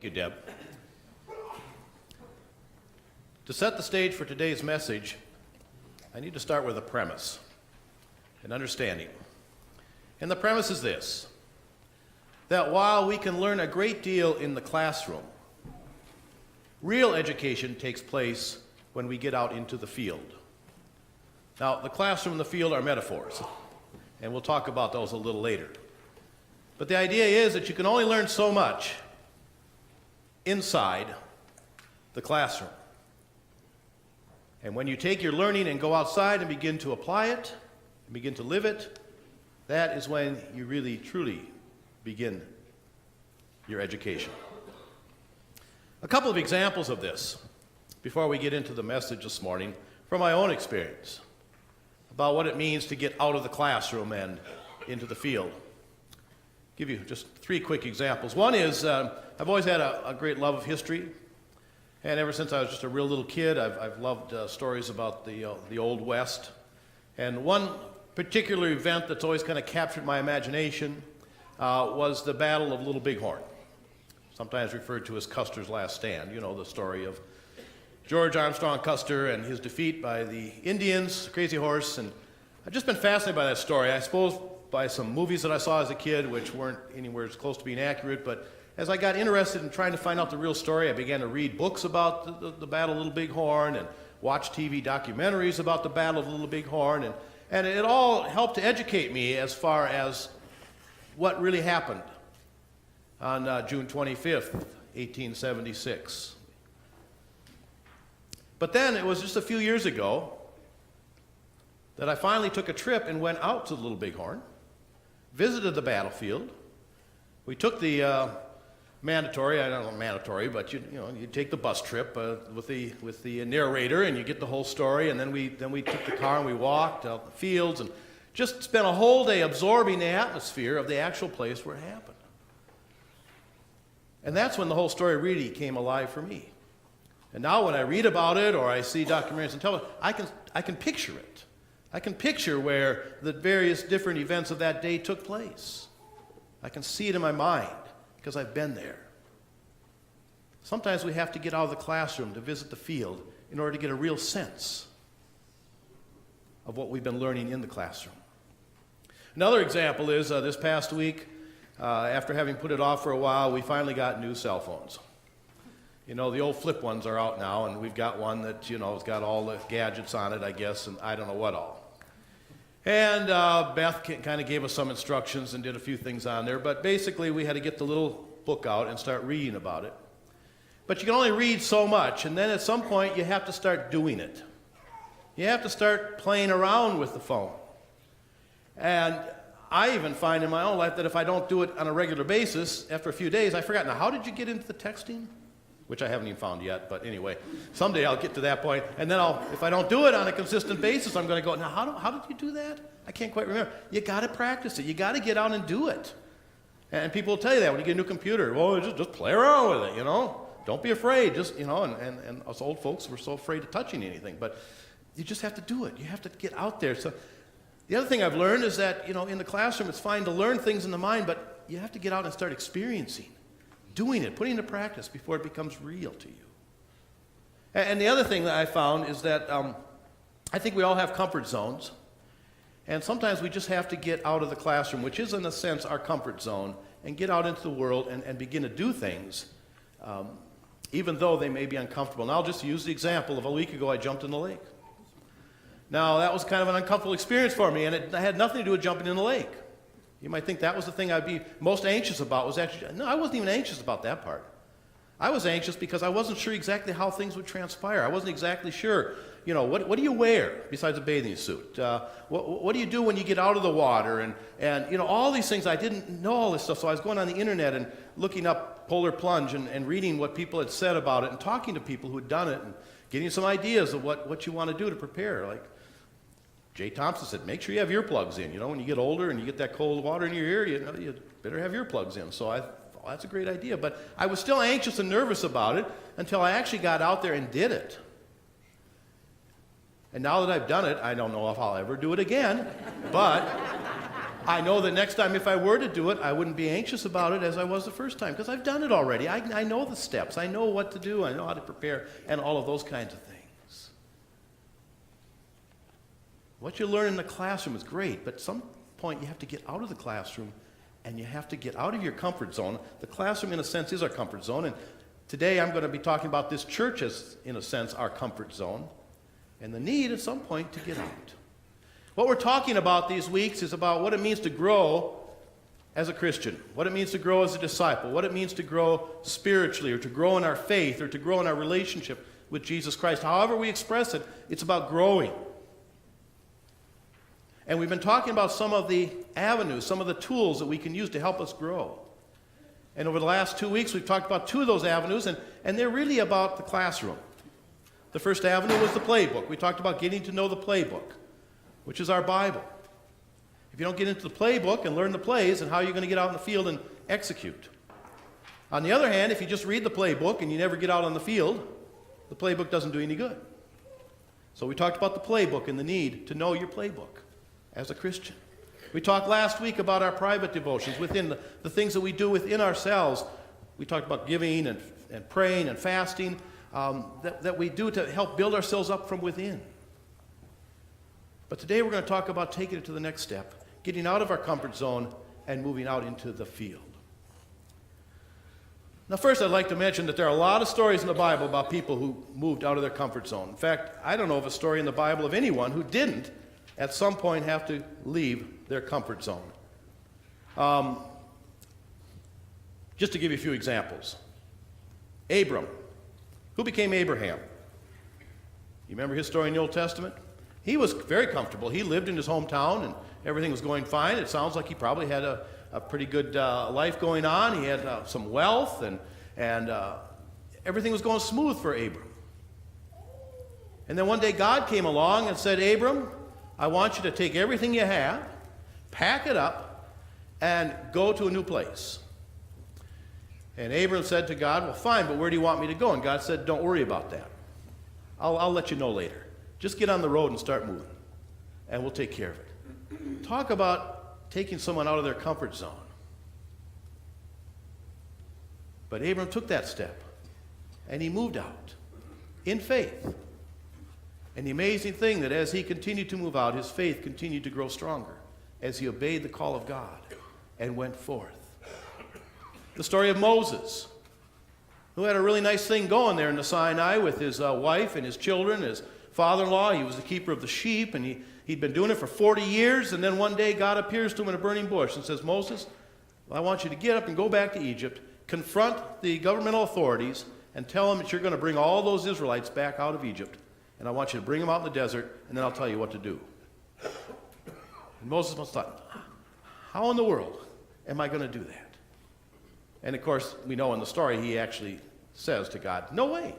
Thank you, Deb. To set the stage for today's message, I need to start with a premise, an understanding. And the premise is this, that while we can learn a great deal in the classroom, real education takes place when we get out into the field. Now, the classroom and the field are metaphors, and we'll talk about those a little later. But the idea is that you can only learn so much inside the classroom. And when you take your learning and go outside and begin to apply it, and begin to live it, that is when you really, truly begin your education. A couple of examples of this before we get into the message this morning from my own experience about what it means to get out of the classroom and into the field. Give you just three quick examples. One is I've always had a great love of history, and ever since I was just a real little kid, I've loved stories about the Old West. And one particular event that's always kind of captured my imagination was the Battle of Little Bighorn, sometimes referred to as Custer's Last Stand. You know the story of George Armstrong Custer and his defeat by the Indians, Crazy Horse, and I've just been fascinated by that story. I suppose by some movies that I saw as a kid, which weren't anywhere as close to being accurate, but as I got interested in trying to find out the real story, I began to read books about the Battle of Little Bighorn and watch TV documentaries about the Battle of Little Bighorn, and it all helped to educate me as far as what really happened on June 25th, 1876. But then it was just a few years ago that I finally took a trip and went out to the Little Bighorn, visited the battlefield. We took the mandatory, I don't know mandatory, but you take the bus trip with the narrator, and you get the whole story. And then we took the car and we walked out the fields and just spent a whole day absorbing the atmosphere of the actual place where it happened. And that's when the whole story really came alive for me. And now when I read about it or I see documentaries and television, I can picture it. I can picture where the various different events of that day took place. I can see it in my mind because I've been there. Sometimes we have to get out of the classroom to visit the field in order to get a real sense of what we've been learning in the classroom. Another example is this past week, after having put it off for a while, we finally got new cell phones. You know, the old flip ones are out now, and we've got one that, has got all the gadgets on it, I guess, and I don't know what all. And Beth kind of gave us some instructions and did a few things on there, but basically we had to get the little book out and start reading about it. But you can only read so much, and then at some point you have to start doing it. You have to start playing around with the phone. And I even find in my own life that if I don't do it on a regular basis, after a few days, I forget, now how did you get into the texting? Which I haven't even found yet, but anyway, someday I'll get to that point, and then if I don't do it on a consistent basis, I'm going to go, now how did you do that? I can't quite remember. You got to practice it. You got to get out and do it. And people will tell you that when you get a new computer. Well, just play around with it, Don't be afraid. Just, and us old folks, we're so afraid of touching anything, but you just have to do it. You have to get out there. So the other thing I've learned is that, in the classroom, it's fine to learn things in the mind, but you have to get out and start experiencing. Doing it, putting it into practice before it becomes real to you. And the other thing that I found is that I think we all have comfort zones. And sometimes we just have to get out of the classroom, which is in a sense our comfort zone, and get out into the world and begin to do things, even though they may be uncomfortable. And I'll just use the example of a week ago I jumped in the lake. Now that was kind of an uncomfortable experience for me, and it had nothing to do with jumping in the lake. You might think that was the thing I'd be most anxious about. No, I wasn't even anxious about that part. I was anxious because I wasn't sure exactly how things would transpire. I wasn't exactly sure, what do you wear besides a bathing suit? What do you do when you get out of the water? And all these things, I didn't know all this stuff. So I was going on the internet and looking up polar plunge and reading what people had said about it and talking to people who had done it and getting some ideas of what you want to do to prepare. Like Jay Thompson said, make sure you have earplugs in. When you get older and you get that cold water in your ear, you better have earplugs in. So I thought, that's a great idea. But I was still anxious and nervous about it until I actually got out there and did it. And now that I've done it, I don't know if I'll ever do it again, but I know that next time if I were to do it, I wouldn't be anxious about it as I was the first time, because I've done it already. I know the steps. I know what to do. I know how to prepare and all of those kinds of things. What you learn in the classroom is great, but at some point you have to get out of the classroom and you have to get out of your comfort zone. The classroom, in a sense, is our comfort zone. And today I'm going to be talking about this church as, in a sense, our comfort zone, and the need at some point to get out. What we're talking about these weeks is about what it means to grow as a Christian, what it means to grow as a disciple, what it means to grow spiritually, or to grow in our faith, or to grow in our relationship with Jesus Christ. However we express it, it's about growing. And we've been talking about some of the avenues, some of the tools that we can use to help us grow. And over the last 2 weeks, we've talked about two of those avenues, and they're really about the classroom. The first avenue was the playbook. We talked about getting to know the playbook, which is our Bible. If you don't get into the playbook and learn the plays, then how are you going to get out in the field and execute? On the other hand, if you just read the playbook and you never get out on the field, the playbook doesn't do any good. So we talked about the playbook and the need to know your playbook as a Christian. We talked last week about our private devotions, within the things that we do within ourselves. We talked about giving and praying and fasting that we do to help build ourselves up from within. But today we're going to talk about taking it to the next step, getting out of our comfort zone and moving out into the field. Now, first, I'd like to mention that there are a lot of stories in the Bible about people who moved out of their comfort zone. In fact, I don't know of a story in the Bible of anyone who didn't at some point have to leave their comfort zone. Just to give you a few examples. Abram. Who became Abraham? You remember his story in the Old Testament? He was very comfortable. He lived in his hometown and everything was going fine. It sounds like he probably had a pretty good life going on. He had some wealth and everything was going smooth for Abram. And then one day God came along and said, Abram, I want you to take everything you have, pack it up, and go to a new place. And Abram said to God, well, fine, but where do you want me to go? And God said, don't worry about that. I'll let you know later. Just get on the road and start moving, and we'll take care of it. Talk about taking someone out of their comfort zone. But Abram took that step, and he moved out in faith. And the amazing thing that as he continued to move out, his faith continued to grow stronger as he obeyed the call of God and went forth. The story of Moses, who had a really nice thing going there in the Sinai with his wife and his children, his father-in-law. He was the keeper of the sheep, and he'd been doing it for 40 years, and then one day God appears to him in a burning bush and says, Moses, I want you to get up and go back to Egypt, confront the governmental authorities, and tell them that you're going to bring all those Israelites back out of Egypt, and I want you to bring them out in the desert, and then I'll tell you what to do. And Moses must have thought, how in the world am I going to do that? And of course, we know in the story, he actually says to God, no way.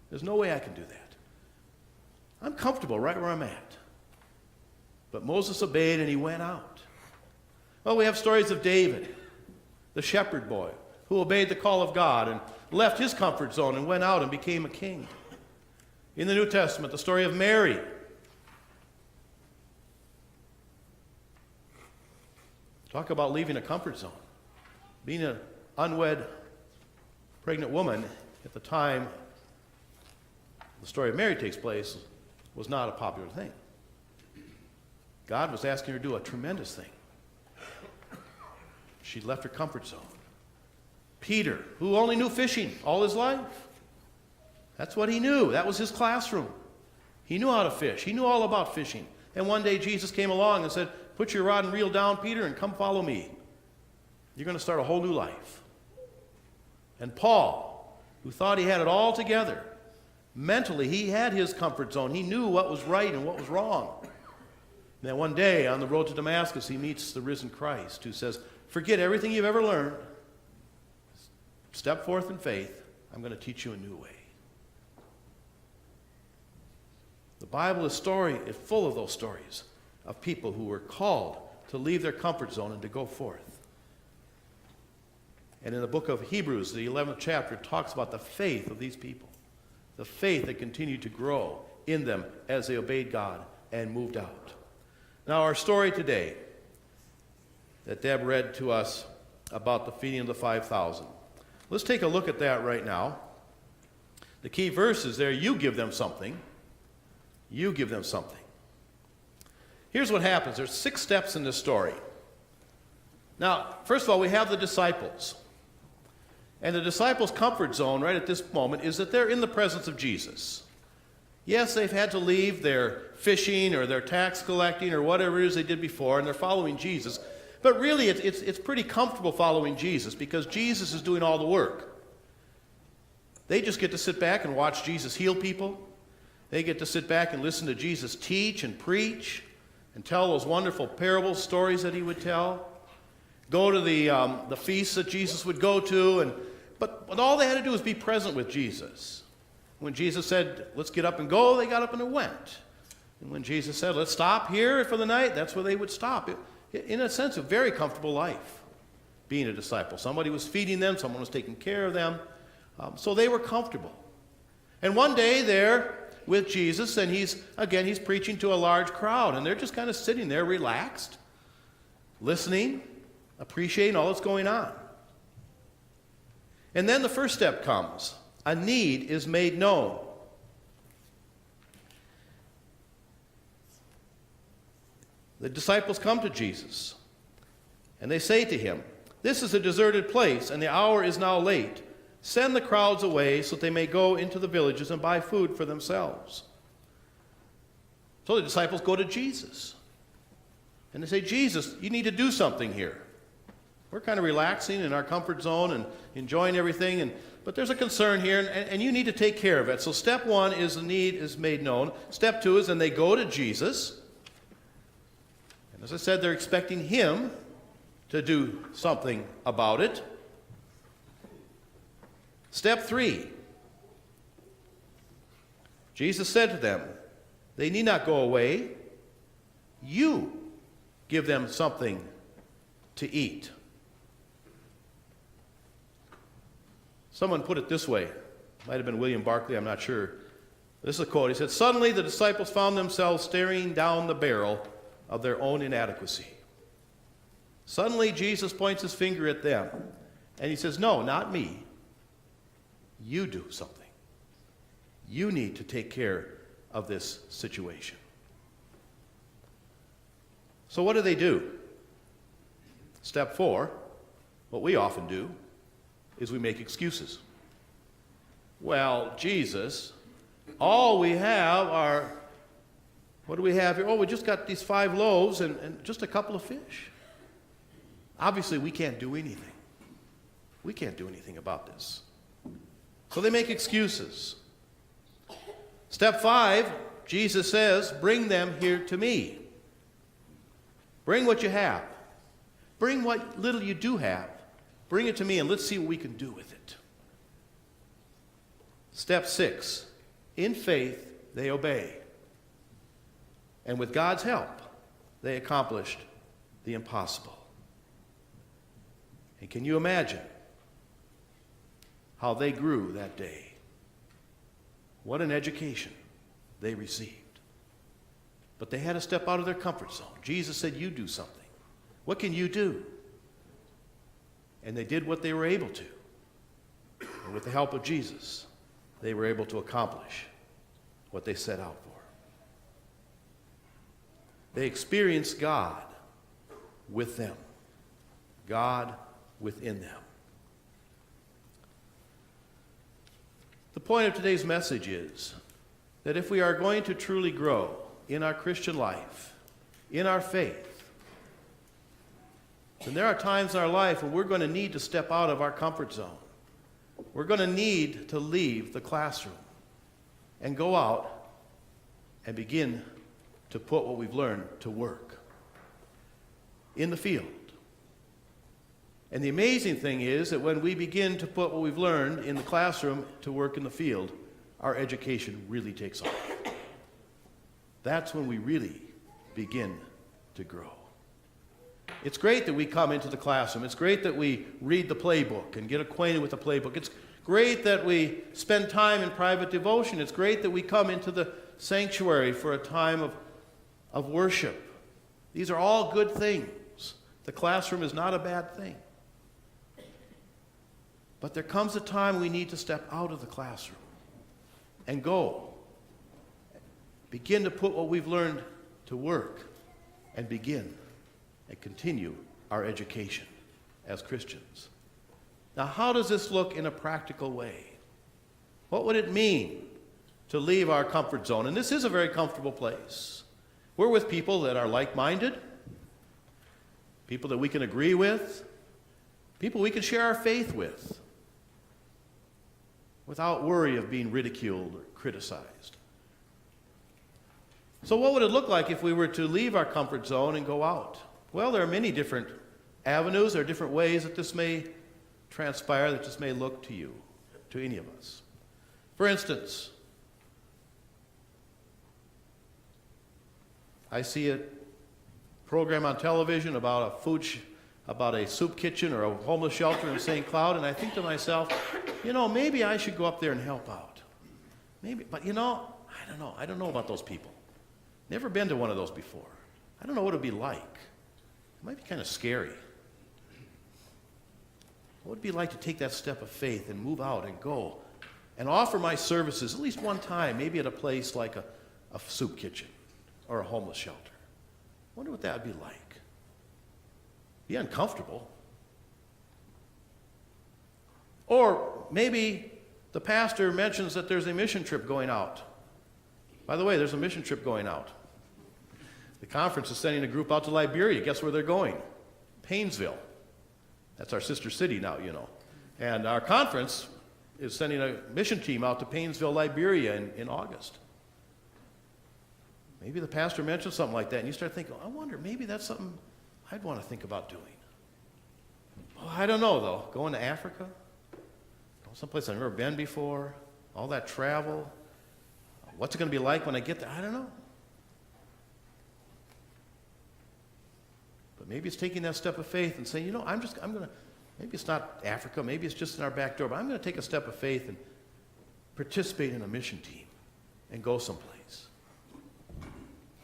There's no way I can do that. I'm comfortable right where I'm at. But Moses obeyed and he went out. Well, we have stories of David, the shepherd boy, who obeyed the call of God and left his comfort zone and went out and became a king. In the New Testament, the story of Mary. Talk about leaving a comfort zone. Being an unwed pregnant woman at the time the story of Mary takes place was not a popular thing. God was asking her to do a tremendous thing. She left her comfort zone. Peter, who only knew fishing all his life. That's what he knew. That was his classroom. He knew how to fish. He knew all about fishing. And one day Jesus came along and said, put your rod and reel down, Peter, and come follow me. You're going to start a whole new life. And Paul, who thought he had it all together, mentally he had his comfort zone. He knew what was right and what was wrong. And then one day on the road to Damascus, he meets the risen Christ who says, forget everything you've ever learned. Step forth in faith. I'm going to teach you a new way. The Bible is full of those stories of people who were called to leave their comfort zone and to go forth. And in the book of Hebrews, the 11th chapter, talks about the faith of these people, the faith that continued to grow in them as they obeyed God and moved out. Now, our story today that Deb read to us about the feeding of the 5,000. Let's take a look at that right now. The key verse is there, you give them something. You give them something. Here's what happens. There's 6 steps in this story. Now, first of all, we have the disciples. And the disciples' comfort zone right at this moment is that they're in the presence of Jesus. Yes, they've had to leave their fishing or their tax collecting or whatever it is they did before, and they're following Jesus. But really, it's pretty comfortable following Jesus because Jesus is doing all the work. They just get to sit back and watch Jesus heal people. They get to sit back and listen to Jesus teach and preach and tell those wonderful parable stories that he would tell. Go to the feasts that Jesus would go to. But all they had to do was be present with Jesus. When Jesus said, let's get up and go, they got up and they went. And when Jesus said, let's stop here for the night, that's where they would stop. In a sense, a very comfortable life, being a disciple. Somebody was feeding them, someone was taking care of them. So they were comfortable. And one day they're with Jesus, and he's preaching to a large crowd, and they're just kind of sitting there relaxed, listening, appreciating all that's going on. And then the first step comes. A need is made known. The disciples come to Jesus, and they say to him, this is a deserted place, and the hour is now late. Send the crowds away so that they may go into the villages and buy food for themselves. So the disciples go to Jesus. And they say, Jesus, you need to do something here. We're kind of relaxing in our comfort zone and enjoying everything, but there's a concern here, and you need to take care of it. So step 1 is the need is made known. Step 2 is then they go to Jesus. And as I said, they're expecting him to do something about it. Step 3. Jesus said to them, they need not go away. You give them something to eat. Someone put it this way. Might have been William Barclay, I'm not sure. This is a quote. He said, suddenly the disciples found themselves staring down the barrel of their own inadequacy. Suddenly Jesus points his finger at them, and he says, no, not me. You do something. You need to take care of this situation. So what do? Step 4, what we often do, is we make excuses. Well, Jesus, all we have are, what do we have here? Oh, we just got these 5 loaves and just a couple of fish. Obviously, we can't do anything. We can't do anything about this. So they make excuses. Step 5, Jesus says, bring them here to me. Bring what you have. Bring what little you do have. Bring it to me and let's see what we can do with it. Step 6, in faith, they obey. And with God's help, they accomplished the impossible. And can you imagine how they grew that day? What an education they received. But they had to step out of their comfort zone. Jesus said, you do something. What can you do? And they did what they were able to. And with the help of Jesus, they were able to accomplish what they set out for. They experienced God with them, God within them. The point of today's message is that if we are going to truly grow in our Christian life, in our faith, then there are times in our life when we're going to need to step out of our comfort zone. We're going to need to leave the classroom and go out and begin to put what we've learned to work in the field. And the amazing thing is that when we begin to put what we've learned in the classroom to work in the field, our education really takes off. That's when we really begin to grow. It's great that we come into the classroom. It's great that we read the playbook and get acquainted with the playbook. It's great that we spend time in private devotion. It's great that we come into the sanctuary for a time of worship. These are all good things The classroom is not a bad thing. But there comes a time we need to step out of the classroom and go. Begin to put what we've learned to work and begin and continue our education as Christians. Now, how does this look in a practical way? What would it mean to leave our comfort zone? And this is a very comfortable place. We're with people that are like-minded, people that we can agree with, people we can share our faith with without worry of being ridiculed or criticized. So what would it look like if we were to leave our comfort zone and go out? Well, there are many different avenues, there are different ways that this may transpire, that this may look to you, to any of us. For instance, I see a program on television about about a soup kitchen or a homeless shelter in St. Cloud, and I think to myself, maybe I should go up there and help out. Maybe, but I don't know. I don't know about those people. Never been to one of those before. I don't know what it would be like. It might be kind of scary. What would it be like to take that step of faith and move out and go and offer my services at least one time, maybe at a place like a soup kitchen or a homeless shelter? I wonder what that would be like. Be uncomfortable. Or maybe the pastor mentions that there's a mission trip going out. By the way, there's a mission trip going out. The conference is sending a group out to Liberia. Guess where they're going? Paynesville. That's our sister city now, And our conference is sending a mission team out to Paynesville, Liberia in August. Maybe the pastor mentioned something like that, and you start thinking, I wonder, maybe that's something I'd want to think about doing. Well, I don't know, though. Going to Africa? Someplace I've never been before? All that travel? What's it going to be like when I get there? I don't know. But maybe it's taking that step of faith and saying, maybe it's not Africa, maybe it's just in our back door, but I'm going to take a step of faith and participate in a mission team and go someplace.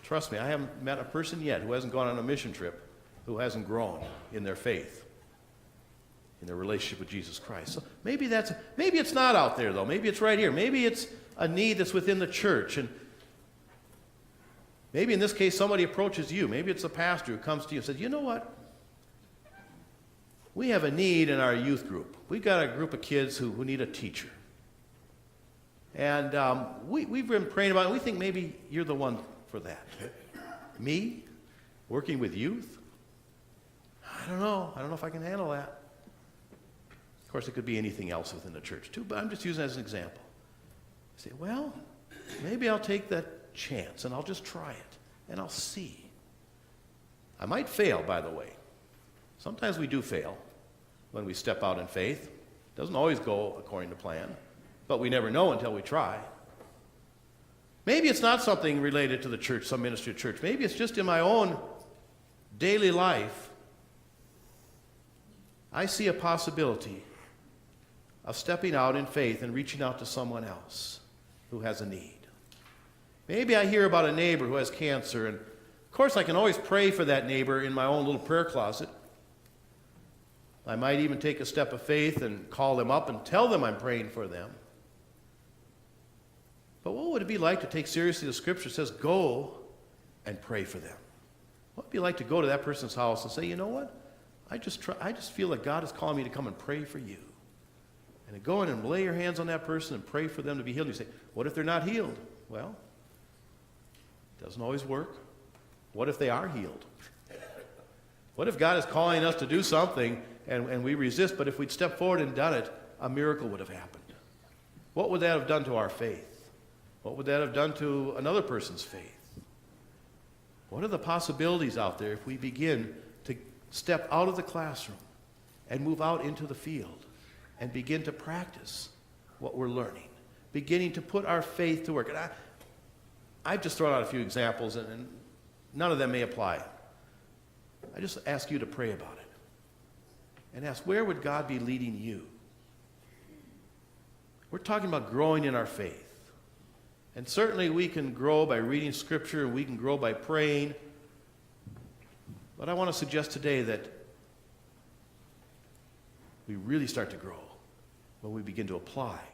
Trust me, I haven't met a person yet who hasn't gone on a mission trip who hasn't grown in their faith, in their relationship with Jesus Christ. So maybe it's not out there, though. Maybe it's right here. Maybe it's a need that's within the church. And maybe in this case, somebody approaches you. Maybe it's a pastor who comes to you and says, you know what? We have a need in our youth group. We've got a group of kids who need a teacher. And we've been praying about it. We think maybe you're the one for that. Me? Working with youth? I don't know. I don't know if I can handle that. Of course, it could be anything else within the church, too, but I'm just using it as an example. I say, well, maybe I'll take that chance, and I'll just try it, and I'll see. I might fail, by the way. Sometimes we do fail when we step out in faith. It doesn't always go according to plan, but we never know until we try. Maybe it's not something related to the church, some ministry of church. Maybe it's just in my own daily life. I see a possibility of stepping out in faith and reaching out to someone else who has a need. Maybe I hear about a neighbor who has cancer, and of course I can always pray for that neighbor in my own little prayer closet. I might even take a step of faith and call them up and tell them I'm praying for them. But what would it be like to take seriously the scripture that says, go and pray for them? What would it be like to go to that person's house and say, you know what? I just feel like God is calling me to come and pray for you. And to go in and lay your hands on that person and pray for them to be healed. You say, what if they're not healed? Well, it doesn't always work. What if they are healed? What if God is calling us to do something and we resist, but if we'd stepped forward and done it, a miracle would have happened? What would that have done to our faith? What would that have done to another person's faith? What are the possibilities out there if we begin to step out of the classroom and move out into the field and begin to practice what we're learning, beginning to put our faith to work? And I've just thrown out a few examples, and none of them may apply. I just ask you to pray about it and ask, where would God be leading you? We're talking about growing in our faith. And certainly we can grow by reading Scripture, and we can grow by praying. But I want to suggest today that we really start to grow when we begin to apply